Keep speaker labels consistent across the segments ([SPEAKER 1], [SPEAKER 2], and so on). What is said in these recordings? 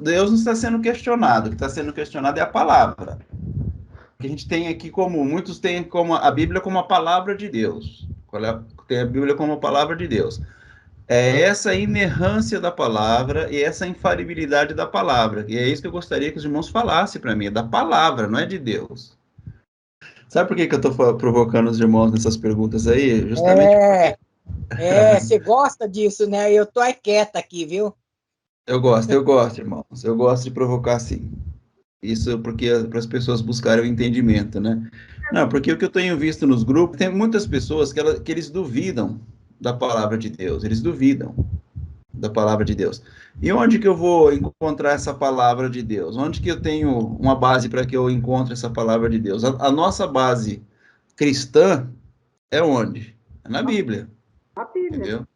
[SPEAKER 1] Deus não está sendo questionado, o que está sendo questionado é a palavra. Que a gente tem aqui como, muitos têm como a Bíblia como a palavra de Deus. Tem a Bíblia como a palavra de Deus. É essa inerrância da palavra e essa infalibilidade da palavra. E é isso que eu gostaria que os irmãos falassem para mim, é da palavra, não é de Deus. Sabe por que, que eu estou provocando os irmãos nessas perguntas aí? Justamente
[SPEAKER 2] É,
[SPEAKER 1] porque
[SPEAKER 2] você gosta disso, né? Eu tô aí quieta aqui, viu?
[SPEAKER 1] eu gosto, irmãos. Eu gosto de provocar assim. Isso porque para as pessoas buscarem o entendimento, né? Não, porque o que eu tenho visto nos grupos, tem muitas pessoas que eles duvidam da palavra de Deus, eles duvidam da palavra de Deus. E onde que eu vou encontrar essa palavra de Deus? Onde que eu tenho uma base para que eu encontre essa palavra de Deus? A nossa base cristã é onde? É na Bíblia,
[SPEAKER 3] A Bíblia.
[SPEAKER 1] entendeu?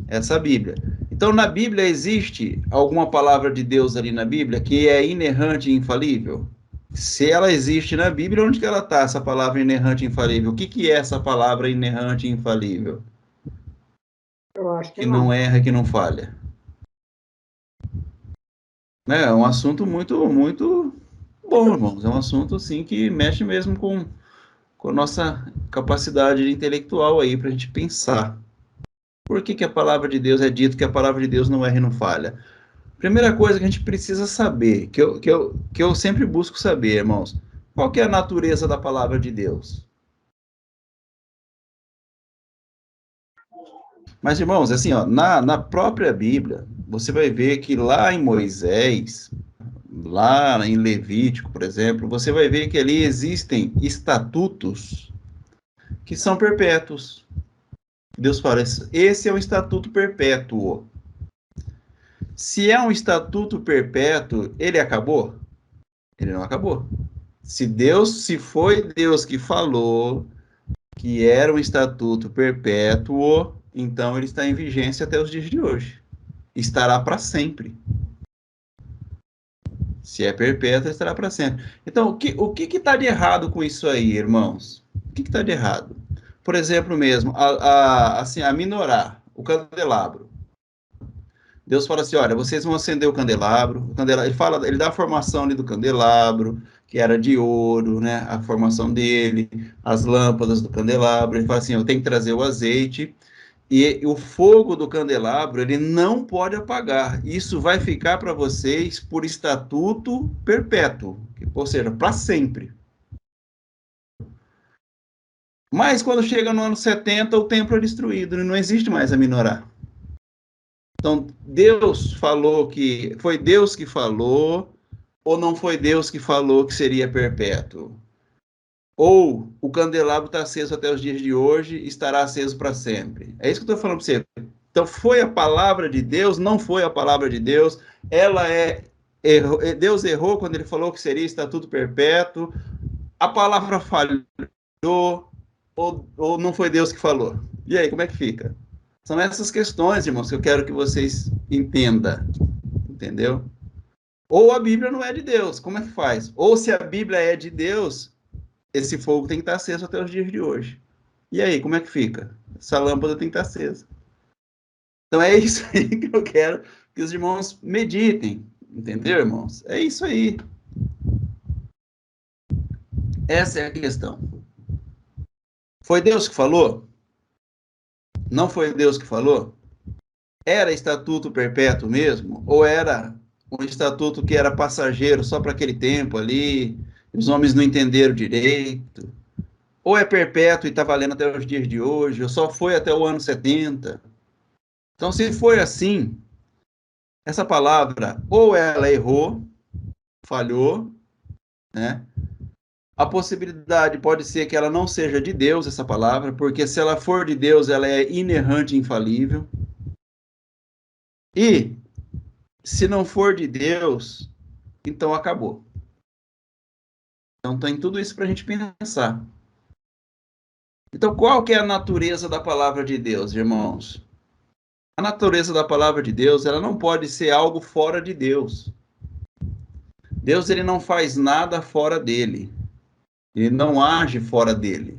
[SPEAKER 1] Essa Bíblia. Então, na Bíblia existe alguma palavra de Deus ali na Bíblia que é inerrante e infalível? Se ela existe na Bíblia, onde que ela está, essa palavra inerrante e infalível? O que, que é essa palavra inerrante e infalível?
[SPEAKER 3] Eu acho que
[SPEAKER 1] Que não
[SPEAKER 3] não.
[SPEAKER 1] erra, que não falha. É um assunto muito, muito bom, irmãos. É um assunto, assim, que mexe mesmo com a nossa capacidade intelectual aí para a gente pensar. Por que, que a palavra de Deus é dito que a palavra de Deus não erra e não falha? Primeira coisa que a gente precisa saber, que eu sempre busco saber, irmãos, qual que é a natureza da palavra de Deus? Mas, irmãos, assim, ó, na própria Bíblia, você vai ver que lá em Moisés, lá em Levítico, por exemplo, você vai ver que ali existem estatutos que são perpétuos. Deus fala, esse é um estatuto perpétuo. Se é um estatuto perpétuo, ele acabou? Ele não acabou. Se foi Deus que falou que era um estatuto perpétuo, então ele está em vigência até os dias de hoje. Estará para sempre. Se é perpétuo, estará para sempre. Então, o que está de errado com isso aí, irmãos? O que está de errado? Por exemplo, mesmo, assim, a minorar, o candelabro. Deus fala assim: olha, vocês vão acender o candelabro, ele fala, ele dá a formação ali do candelabro, que era de ouro, né? A formação dele, as lâmpadas do candelabro. Ele fala assim: eu tenho que trazer o azeite e o fogo do candelabro ele não pode apagar. Isso vai ficar para vocês por estatuto perpétuo, ou seja, para sempre. Mas quando chega no ano 70, o templo é destruído, não existe mais a minorar. Então, Deus falou que foi Deus que falou, ou não foi Deus que falou que seria perpétuo? Ou o candelabro está aceso até os dias de hoje e estará aceso para sempre? É isso que eu estou falando para você. Então, foi a palavra de Deus, não foi a palavra de Deus, ela é. Deus errou quando ele falou que seria estatuto perpétuo, a palavra falhou, ou não foi Deus que falou? E aí, como é que fica? São essas questões, irmãos, que eu quero que vocês entendam, entendeu? Ou a Bíblia não é de Deus, como é que faz? Ou se a Bíblia é de Deus, esse fogo tem que estar aceso até os dias de hoje. E aí, como é que fica? Essa lâmpada tem que estar acesa. Então é isso aí que eu quero que os irmãos meditem, entendeu, irmãos? É isso aí. Essa é a questão. Foi Deus que falou? Não foi Deus que falou? Era estatuto perpétuo mesmo? Ou era um estatuto que era passageiro só para aquele tempo ali? Os homens não entenderam direito? Ou é perpétuo e está valendo até os dias de hoje? Ou só foi até o ano 70? Então, se foi assim, essa palavra ou ela errou, falhou, né? A possibilidade pode ser que ela não seja de Deus, essa palavra, porque se ela for de Deus, ela é inerrante e infalível. E se não for de Deus, então acabou. Então tem tudo isso para a gente pensar. Então qual que é a natureza da palavra de Deus, irmãos? A natureza da palavra de Deus, ela não pode ser algo fora de Deus. Deus ele não faz nada fora dele. Ele não age fora dele.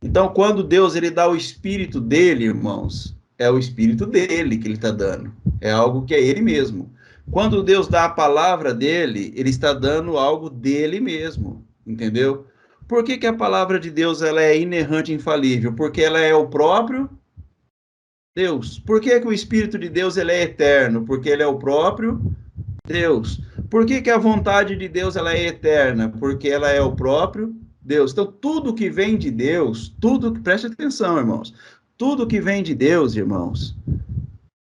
[SPEAKER 1] Então quando Deus ele dá o espírito dele, irmãos, é o espírito dele que ele está dando. É algo que é ele mesmo. Quando Deus dá a palavra dele, ele está dando algo dele mesmo, entendeu? Por que a palavra de Deus ela é inerrante e infalível? Porque ela é o próprio Deus. Por que o Espírito de Deus ele é eterno? Porque ele é o próprio Deus. Por que a vontade de Deus ela é eterna? Porque ela é o próprio Deus. Então, tudo que vem de Deus, preste atenção, irmãos, tudo que vem de Deus, irmãos,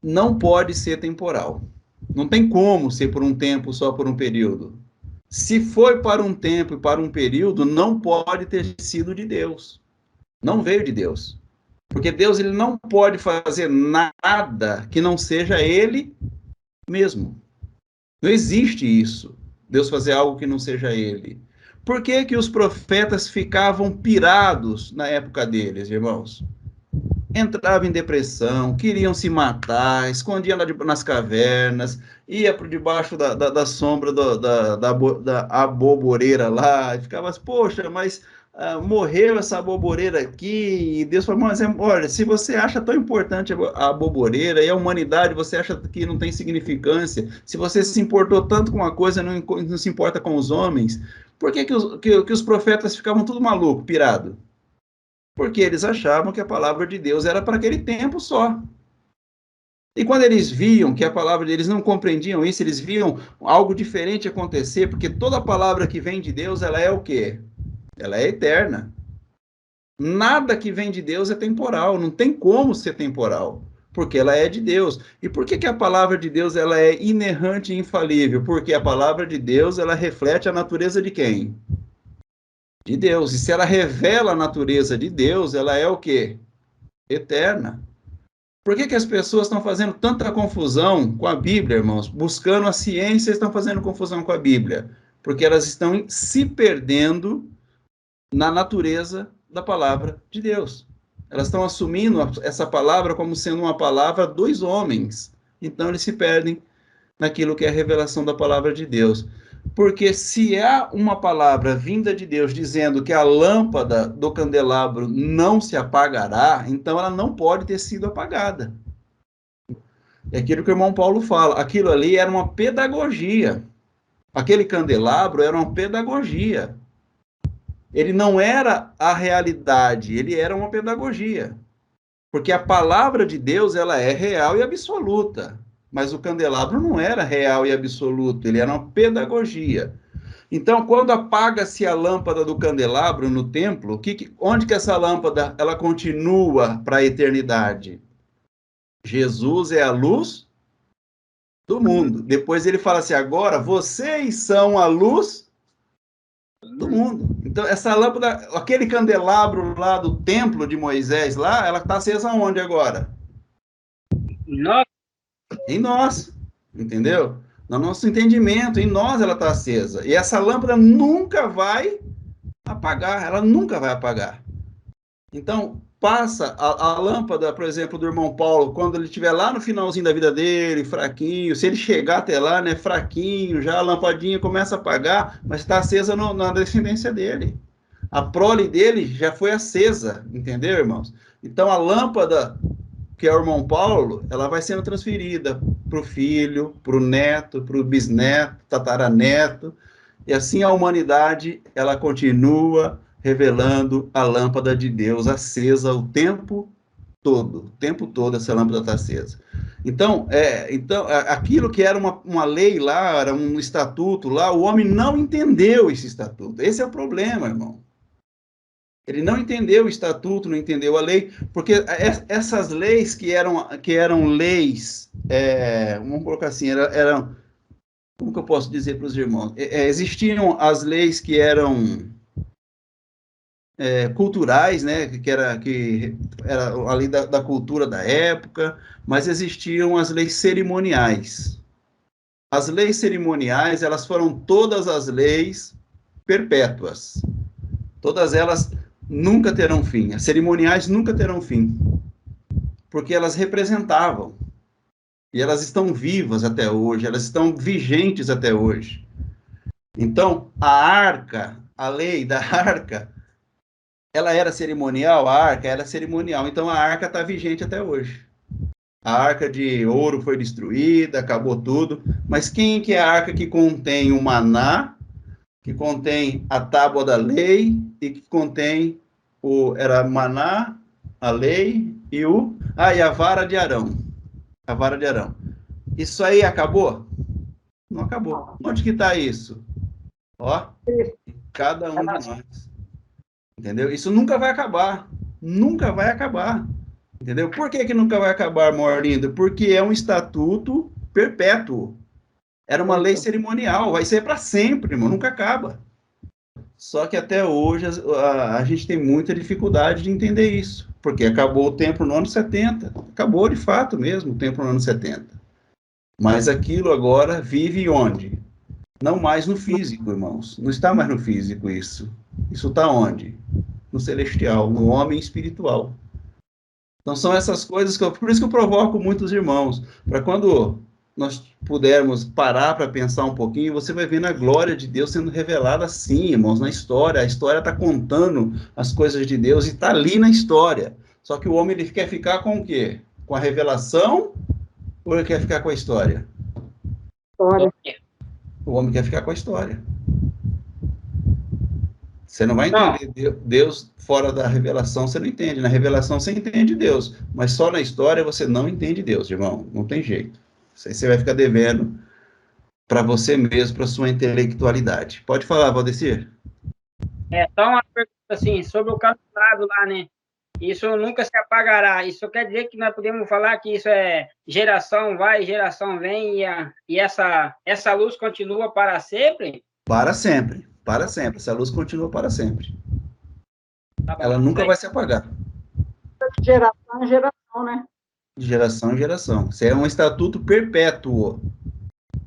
[SPEAKER 1] não pode ser temporal. Não tem como ser por um tempo, só por um período. Se foi para um tempo e para um período, não pode ter sido de Deus. Não veio de Deus. Porque Deus ele não pode fazer nada que não seja ele mesmo. Não existe isso. Deus fazer algo que não seja ele. Por que que os profetas ficavam pirados na época deles, irmãos? Entravam em depressão, queriam se matar, escondiam nas cavernas, ia por debaixo da sombra da aboboreira lá, e ficava assim, poxa, mas morreu essa aboboreira aqui, e Deus falou, mas olha, se você acha tão importante a aboboreira e a humanidade, você acha que não tem significância, se você se importou tanto com uma coisa, não se importa com os homens, por que os profetas ficavam tudo maluco, pirado? Porque eles achavam que a palavra de Deus era para aquele tempo só. E quando eles viam que a palavra deles não compreendiam isso, eles viam algo diferente acontecer, porque toda palavra que vem de Deus, ela é o quê? Ela é eterna. Nada que vem de Deus é temporal, não tem como ser temporal, porque ela é de Deus. E por que a palavra de Deus ela é inerrante e infalível? Porque a palavra de Deus ela reflete a natureza de quem? De Deus. E se ela revela a natureza de Deus, ela é o quê? Eterna. Por que as pessoas estão fazendo tanta confusão com a Bíblia, irmãos? Buscando a ciência, estão fazendo confusão com a Bíblia. Porque elas estão se perdendo na natureza da palavra de Deus. Elas estão assumindo essa palavra como sendo uma palavra dos homens. Então, eles se perdem naquilo que é a revelação da palavra de Deus. Porque se há uma palavra vinda de Deus dizendo que a lâmpada do candelabro não se apagará, então ela não pode ter sido apagada. É aquilo que o irmão Paulo fala. Aquilo ali era uma pedagogia. Aquele candelabro era uma pedagogia. Ele não era a realidade, ele era uma pedagogia. Porque a palavra de Deus ela é real e absoluta. Mas o candelabro não era real e absoluto, ele era uma pedagogia. Então, quando apaga-se a lâmpada do candelabro no templo, onde que essa lâmpada ela continua para a eternidade? Jesus é a luz do mundo. Depois ele fala assim, agora vocês são a luz do mundo. Então, essa lâmpada, aquele candelabro lá do templo de Moisés, lá, ela está acesa onde agora?
[SPEAKER 4] Nossa.
[SPEAKER 1] Em nós, entendeu? No nosso entendimento, em nós ela está acesa. E essa lâmpada nunca vai apagar, ela nunca vai apagar. Então, passa a lâmpada, por exemplo, do irmão Paulo, quando ele estiver lá no finalzinho da vida dele, fraquinho, se ele chegar até lá, né, fraquinho, já a lampadinha começa a apagar, mas está acesa na descendência dele. A prole dele já foi acesa, entendeu, irmãos? Então, a lâmpada que é o irmão Paulo, ela vai sendo transferida para o filho, para o neto, para o bisneto, tataraneto, e assim a humanidade, ela continua revelando a lâmpada de Deus acesa o tempo todo essa lâmpada está acesa. Então, aquilo que era uma lei lá, era um estatuto lá, o homem não entendeu esse estatuto. Esse é o problema, irmão. Ele não entendeu o estatuto, não entendeu a lei, porque essas leis que eram leis, vamos colocar assim, eram, como que eu posso dizer para os irmãos? Existiam as leis que eram culturais, né, que era a lei da cultura da época, mas existiam as leis cerimoniais. As leis cerimoniais, elas foram todas as leis perpétuas. Todas elas nunca terão fim. As cerimoniais nunca terão fim. Porque elas representavam. E elas estão vivas até hoje, elas estão vigentes até hoje. Então, a arca, a lei da arca, ela era cerimonial, a arca era cerimonial. Então, a arca está vigente até hoje. A arca de ouro foi destruída, acabou tudo. Mas quem que é a arca que contém o maná, que contém a tábua da lei e que contém era maná, a lei e e a vara de Arão. A vara de Arão. Isso aí acabou? Não acabou. Onde que está isso? Ó, cada um de nós. Entendeu? Isso nunca vai acabar. Nunca vai acabar. Entendeu? Por que nunca vai acabar, amor lindo? Porque é um estatuto perpétuo. Era uma lei cerimonial. Vai ser para sempre, irmão. Nunca acaba. Só que até hoje a gente tem muita dificuldade de entender isso. Porque acabou o templo no ano 70. Acabou de fato mesmo o templo no ano 70. Mas aquilo agora vive onde? Não mais no físico, irmãos. Não está mais no físico isso. Isso está onde? No celestial, no homem espiritual. Então são essas coisas por isso que eu provoco muitos irmãos, para quando nós pudermos parar para pensar um pouquinho, você vai ver a glória de Deus sendo revelada assim, irmãos, na história. A história está contando as coisas de Deus e está ali na história. Só que o homem ele quer ficar com o quê? Com a revelação ou ele quer ficar com a história?
[SPEAKER 3] História.
[SPEAKER 1] O homem quer ficar com a história. Você não vai entender Deus fora da revelação, você não entende. Na revelação você entende Deus, mas só na história você não entende Deus, irmão. Não tem jeito. Isso aí você vai ficar devendo para você mesmo, para sua intelectualidade. Pode falar, Valdecir?
[SPEAKER 4] Então, uma pergunta assim, sobre o calçado lá, né? Isso nunca se apagará. Isso quer dizer que nós podemos falar que isso é geração vai, geração vem, e essa luz continua para sempre?
[SPEAKER 1] Para sempre, para sempre. Essa luz continua para sempre.
[SPEAKER 4] Tá bom,
[SPEAKER 1] ela nunca vai se apagar.
[SPEAKER 3] De geração em geração, né?
[SPEAKER 1] De geração em geração. Isso é um estatuto perpétuo.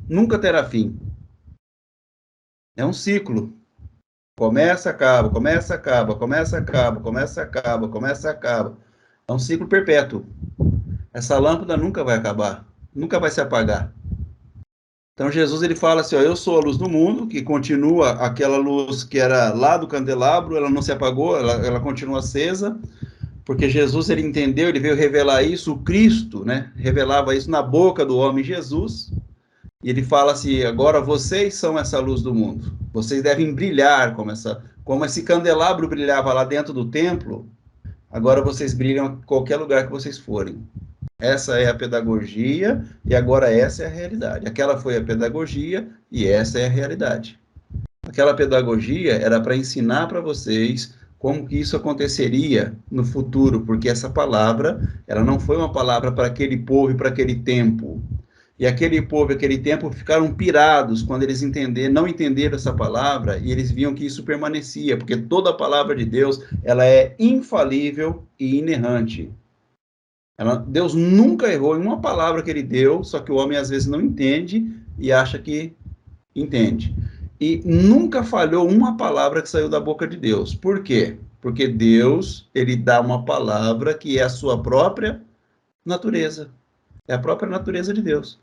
[SPEAKER 1] Nunca terá fim. É um ciclo. Começa, acaba, começa, acaba, começa, acaba, começa, acaba, começa, acaba. É um ciclo perpétuo. Essa lâmpada nunca vai acabar, nunca vai se apagar. Então Jesus ele fala assim, ó, eu sou a luz do mundo, que continua aquela luz que era lá do candelabro, ela não se apagou, ela continua acesa, porque Jesus ele entendeu, ele veio revelar isso, o Cristo, né, revelava isso na boca do homem Jesus. E ele fala assim, agora vocês são essa luz do mundo. Vocês devem brilhar como esse candelabro brilhava lá dentro do templo, agora vocês brilham em qualquer lugar que vocês forem. Essa é a pedagogia e agora essa é a realidade. Aquela foi a pedagogia e essa é a realidade. Aquela pedagogia era para ensinar para vocês como que isso aconteceria no futuro, porque essa palavra, ela não foi uma palavra para aquele povo e para aquele tempo. E aquele povo, aquele tempo, ficaram pirados quando eles não entenderam essa palavra e eles viam que isso permanecia, porque toda a palavra de Deus, ela é infalível e inerrante. Deus nunca errou em uma palavra que ele deu, só que o homem às vezes não entende e acha que entende. E nunca falhou uma palavra que saiu da boca de Deus. Por quê? Porque Deus, ele dá uma palavra que é a sua própria natureza. É a própria natureza de Deus.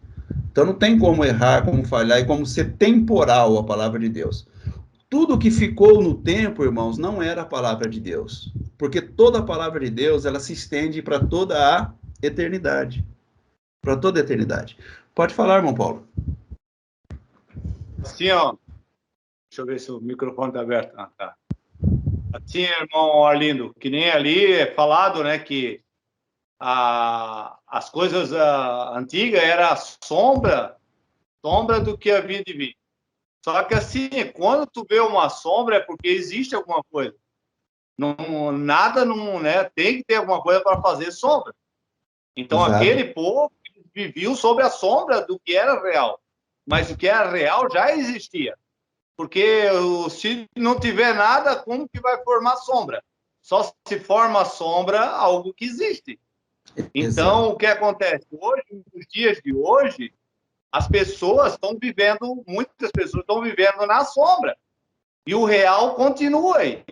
[SPEAKER 1] Então não tem como errar, como falhar e como ser temporal a palavra de Deus. Tudo que ficou no tempo, irmãos, não era a palavra de Deus. Porque toda a palavra de Deus, ela se estende para toda a eternidade. Para toda a eternidade. Pode falar, irmão Paulo.
[SPEAKER 5] Assim, ó. Deixa eu ver se o microfone está aberto. Ah, tá. Assim, irmão Arlindo, que nem ali é falado, né, que as coisas antigas era sombra do que havia de vir. Só que assim, quando tu vê uma sombra é porque existe alguma coisa. Nada não, né? Tem que ter alguma coisa para fazer sombra. Então
[SPEAKER 1] Exato.
[SPEAKER 5] aquele povo vivia sob a sombra do que era real, mas o que era real já existia. Porque se não tiver nada, como que vai formar sombra? Só se forma sombra algo que existe. Então,
[SPEAKER 1] Exato.
[SPEAKER 5] o que acontece? Hoje, nos dias de hoje, muitas pessoas estão vivendo na sombra. E o real continua aí.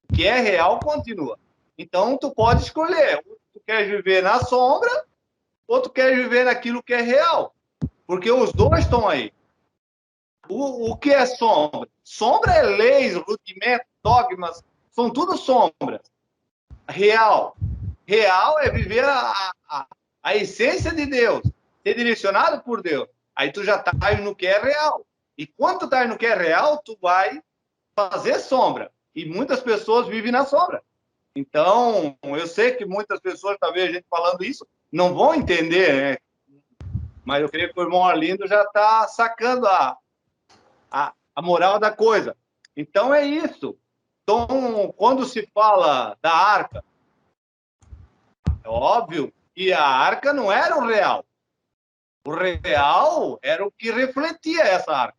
[SPEAKER 5] O que é real continua. Então, tu pode escolher. Ou tu quer viver na sombra, ou tu quer viver naquilo que é real. Porque os dois estão aí. O que é sombra? Sombra é leis, rudimentos, dogmas, são tudo sombras. Real é viver a essência de Deus, ser direcionado por Deus, aí tu já tá no que é real. E quando tu tá no que é real, tu vai fazer sombra. E muitas pessoas vivem na sombra. Então, eu sei que muitas pessoas, talvez a gente falando isso, não vão entender, né? Mas eu creio que o irmão Arlindo já está sacando a moral da coisa. Então, é isso. Então, quando se fala da arca, é óbvio que a arca não era o real. O real era o que refletia essa arca.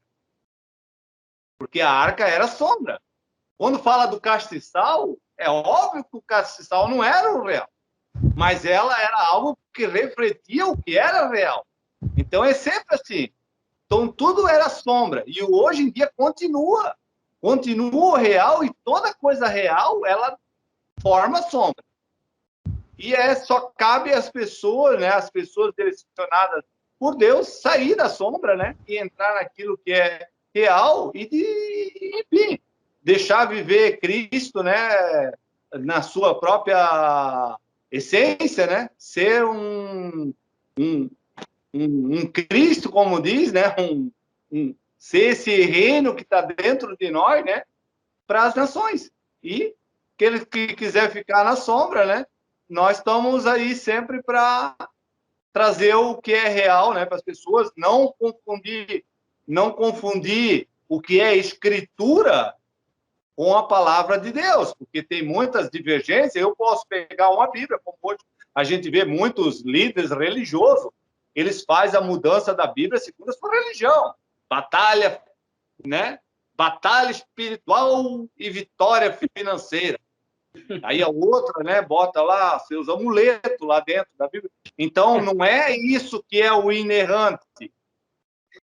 [SPEAKER 5] Porque a arca era sombra. Quando fala do castiçal, é óbvio que o castiçal não era o real. Mas ela era algo que refletia o que era real. Então, é sempre assim. Então, tudo era sombra. E hoje em dia continua. Continua o real e toda coisa real, ela forma sombra. E só cabe às pessoas, né, as pessoas direcionadas por Deus, sair da sombra, né, e entrar naquilo que é real enfim, deixar viver Cristo, né, na sua própria essência, né, ser um Cristo, como diz, né, ser esse reino que está dentro de nós, né, para as nações. E aquele que quiser ficar na sombra, né, nós estamos aí sempre para trazer o que é real, né, para as pessoas, não confundir o que é escritura com a palavra de Deus, porque tem muitas divergências. Eu posso pegar uma Bíblia, como hoje a gente vê muitos líderes religiosos, eles fazem a mudança da Bíblia segundo a sua religião. Batalha, né? Batalha espiritual e vitória financeira. Aí a outra, né, bota lá seus amuletos lá dentro da Bíblia. Então, não é isso que é o inerrante.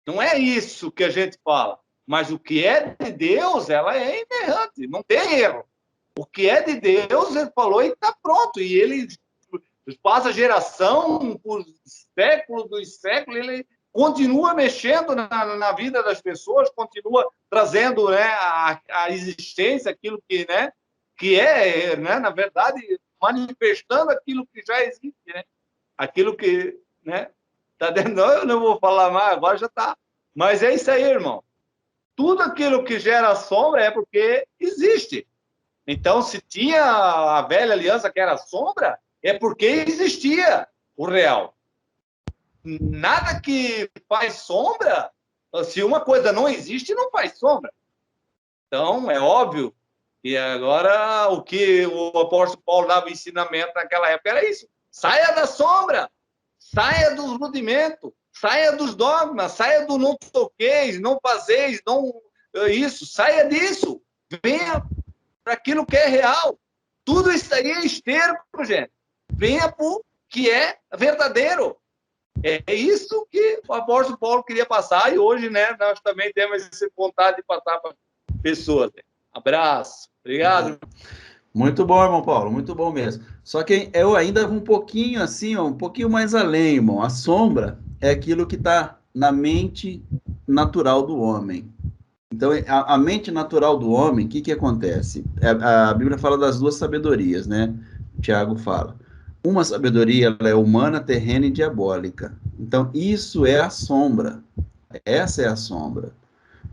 [SPEAKER 5] Não é isso que a gente fala. Mas o que é de Deus, ela é inerrante. Não tem erro. O que é de Deus, ele falou e está pronto. E ele passa geração por séculos dos séculos, ele continua mexendo na vida das pessoas, continua trazendo, né, a existência, aquilo que, né, que é, né, na verdade, manifestando aquilo que já existe, né? Aquilo que, né, tá dentro. Não, eu não vou falar mais, agora já está. Mas é isso aí, irmão. Tudo aquilo que gera sombra é porque existe. Então, se tinha a velha aliança que era sombra, é porque existia o real. Nada que faz sombra, se uma coisa não existe, não faz sombra. Então, é óbvio. E agora, o que o apóstolo Paulo dava ensinamento naquela época era isso. Saia da sombra, saia dos rudimentos, saia dos dogmas, saia do não toqueis, não fazeis, não isso, saia disso. Venha para aquilo que é real. Tudo isso aí é esterco, gente. Venha para o que é verdadeiro. É isso que o apóstolo Paulo queria passar, e hoje, né, nós também temos essa vontade de passar para pessoas. Abraço. Obrigado.
[SPEAKER 1] Muito bom, irmão Paulo, muito bom mesmo. Só que eu ainda vou um pouquinho assim, ó, um pouquinho mais além, irmão. A sombra é aquilo que está na mente natural do homem. Então, a mente natural do homem, o que acontece? A Bíblia fala das duas sabedorias, né? O Tiago fala. Uma sabedoria, ela é humana, terrena e diabólica. Então, isso é a sombra. Essa é a sombra.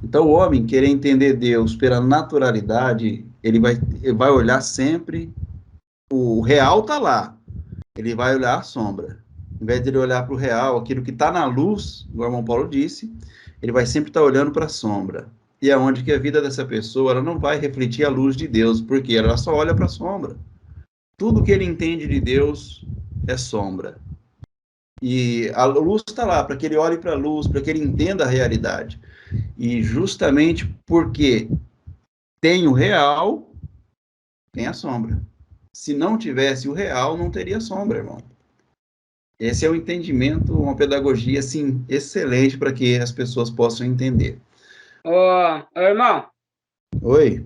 [SPEAKER 1] Então, o homem querer entender Deus pela naturalidade, ele vai olhar sempre, o real está lá, ele vai olhar a sombra. Em vez de ele olhar para o real, aquilo que está na luz, o irmão Paulo disse, ele vai sempre estar olhando para a sombra. E é onde que a vida dessa pessoa, ela não vai refletir a luz de Deus, porque ela só olha para a sombra. Tudo que ele entende de Deus é sombra. E a luz está lá, para que ele olhe para a luz, para que ele entenda a realidade. E justamente porque tem o real, tem a sombra. Se não tivesse o real, não teria sombra, irmão. Esse é o entendimento, uma pedagogia, assim, excelente para que as pessoas possam entender.
[SPEAKER 4] Ô, irmão,
[SPEAKER 1] Oi?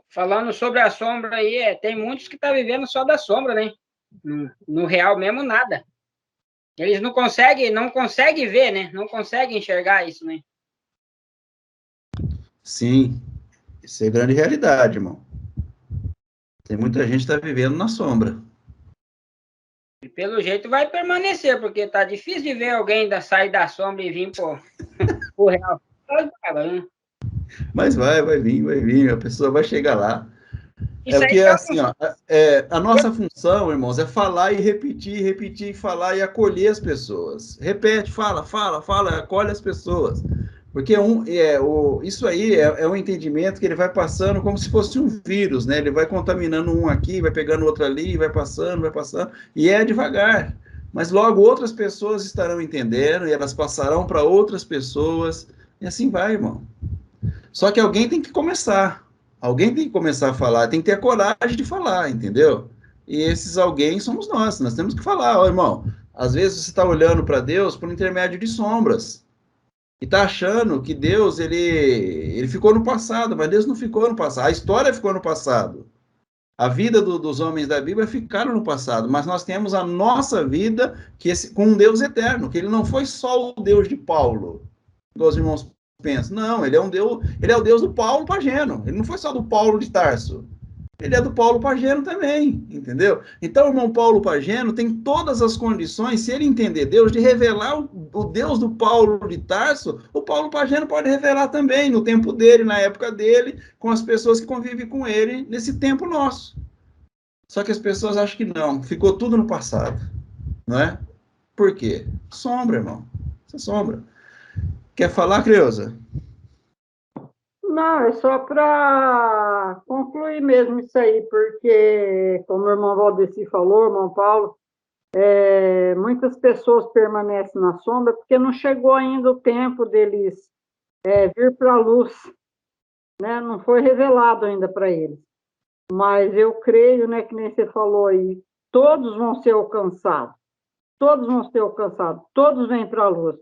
[SPEAKER 4] falando sobre a sombra aí, tem muitos que estão vivendo só da sombra, né? No real mesmo, nada. Eles não conseguem ver, né? Não conseguem enxergar isso, né?
[SPEAKER 1] Sim, isso é grande realidade, irmão. Tem muita gente que está vivendo na sombra.
[SPEAKER 4] pelo jeito vai permanecer, porque tá difícil de ver alguém sair da sombra e vir pro real.
[SPEAKER 1] Mas vai vir, a pessoa vai chegar lá. É
[SPEAKER 4] Isso
[SPEAKER 1] porque,
[SPEAKER 4] aí tá
[SPEAKER 1] assim, ó, a nossa função, irmãos, é falar e repetir, falar e acolher as pessoas. Repete, fala, acolhe as pessoas. Porque isso aí é um entendimento que ele vai passando como se fosse um vírus, né? Ele vai contaminando um aqui, vai pegando outro ali, vai passando, e é devagar. Mas logo outras pessoas estarão entendendo, e elas passarão para outras pessoas, e assim vai, irmão. Só que alguém tem que começar. Alguém tem que começar a falar, tem que ter a coragem de falar, entendeu? E esses alguém somos nós temos que falar, ó, irmão, às vezes você está olhando para Deus por intermédio de sombras, e está achando que Deus, ele ficou no passado, mas Deus não ficou no passado, a história ficou no passado. A vida dos homens da Bíblia ficaram no passado, mas nós temos a nossa vida com um Deus eterno, que ele não foi só o Deus de Paulo, igual os irmãos pensam. Não, ele é o Deus do Paulo Pageno. Ele não foi só do Paulo de Tarso. Ele é do Paulo Pageno também, entendeu? Então, o irmão Paulo Pageno tem todas as condições, se ele entender Deus, de revelar o Deus do Paulo de Tarso, o Paulo Pageno pode revelar também, no tempo dele, na época dele, com as pessoas que convivem com ele, nesse tempo nosso. Só que as pessoas acham que não, ficou tudo no passado, não é? Por quê? Sombra, irmão. Isso é sombra. Quer falar, Creuza?
[SPEAKER 3] Não, é só para concluir mesmo isso aí, porque, como o irmão Valdeci falou, irmão Paulo, muitas pessoas permanecem na sombra porque não chegou ainda o tempo deles vir para a luz, né? Não foi revelado ainda para eles. Mas eu creio, né, que nem você falou aí, todos vão ser alcançados, todos vêm para a luz,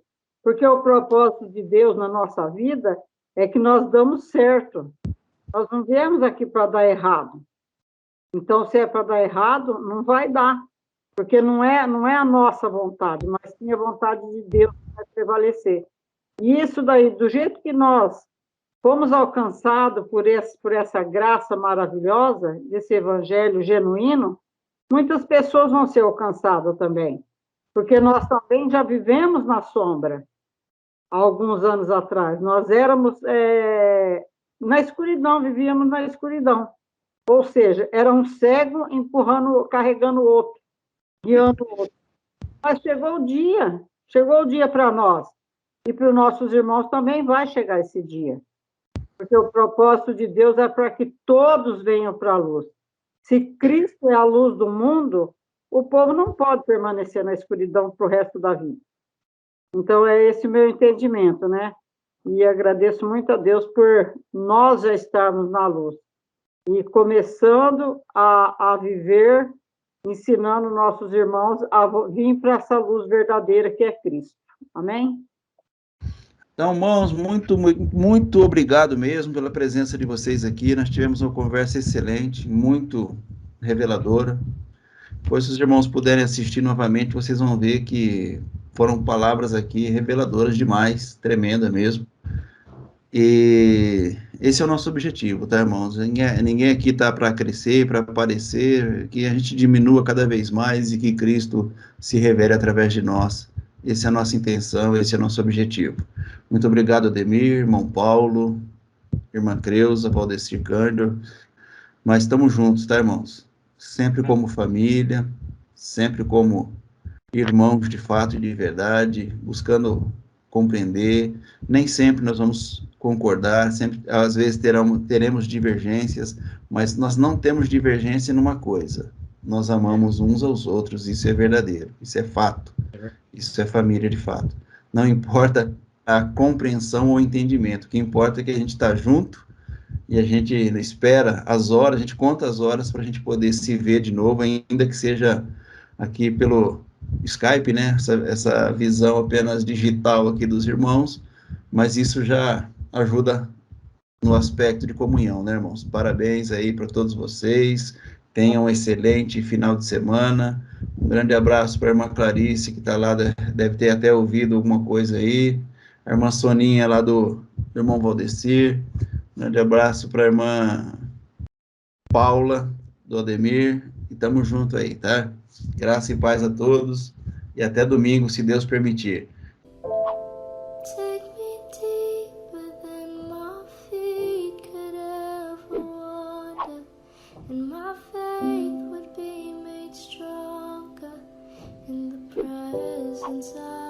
[SPEAKER 3] porque o propósito de Deus na nossa vida é que nós damos certo. Nós não viemos aqui para dar errado. Então, se é para dar errado, não vai dar, porque não é a nossa vontade, mas sim a vontade de Deus que vai prevalecer. E isso daí, do jeito que nós fomos alcançados por essa graça maravilhosa, desse evangelho genuíno, muitas pessoas vão ser alcançadas também, porque nós também já vivemos na sombra. Há alguns anos atrás, nós éramos na escuridão, vivíamos na escuridão. Ou seja, era um cego carregando o outro, guiando o outro. Mas chegou o dia para nós. E para os nossos irmãos também vai chegar esse dia. Porque o propósito de Deus é para que todos venham para a luz. Se Cristo é a luz do mundo, o povo não pode permanecer na escuridão para o resto da vida. Então, é esse o meu entendimento, né? E agradeço muito a Deus por nós já estarmos na luz. E começando a viver, ensinando nossos irmãos a vir para essa luz verdadeira que é Cristo. Amém?
[SPEAKER 1] Então, irmãos, muito obrigado mesmo pela presença de vocês aqui. Nós tivemos uma conversa excelente, muito reveladora. Depois, se os irmãos puderem assistir novamente, vocês vão ver que foram palavras aqui reveladoras demais, tremenda mesmo. E esse é o nosso objetivo, tá, irmãos? Ninguém aqui está para crescer, para aparecer, que a gente diminua cada vez mais e que Cristo se revele através de nós. Essa é a nossa intenção, esse é o nosso objetivo. Muito obrigado, Ademir, irmão Paulo, irmã Creuza, Valdecir Cândido. Mas estamos juntos, tá, irmãos? Sempre como família, sempre como irmãos de fato e de verdade, buscando compreender. Nem sempre nós vamos concordar, sempre, às vezes teremos divergências, mas nós não temos divergência numa coisa: nós amamos uns aos outros, isso é verdadeiro, isso é fato, isso é família de fato. Não importa a compreensão ou entendimento, o que importa é que a gente está junto e a gente espera as horas, a gente conta as horas para a gente poder se ver de novo, ainda que seja aqui pelo Skype, né? Essa visão apenas digital aqui dos irmãos, mas isso já ajuda no aspecto de comunhão, né, irmãos? Parabéns aí para todos vocês, tenham um excelente final de semana. Um grande abraço para a irmã Clarice, que está lá, deve ter até ouvido alguma coisa aí. A irmã Soninha, lá do irmão Valdecir. Um grande abraço para a irmã Paula, do Ademir. E tamo junto aí, tá? Graça e paz a todos. E até domingo, se Deus permitir.
[SPEAKER 6] Take me deeper than my feet could ever wander, and my faith would be made stronger in the presence of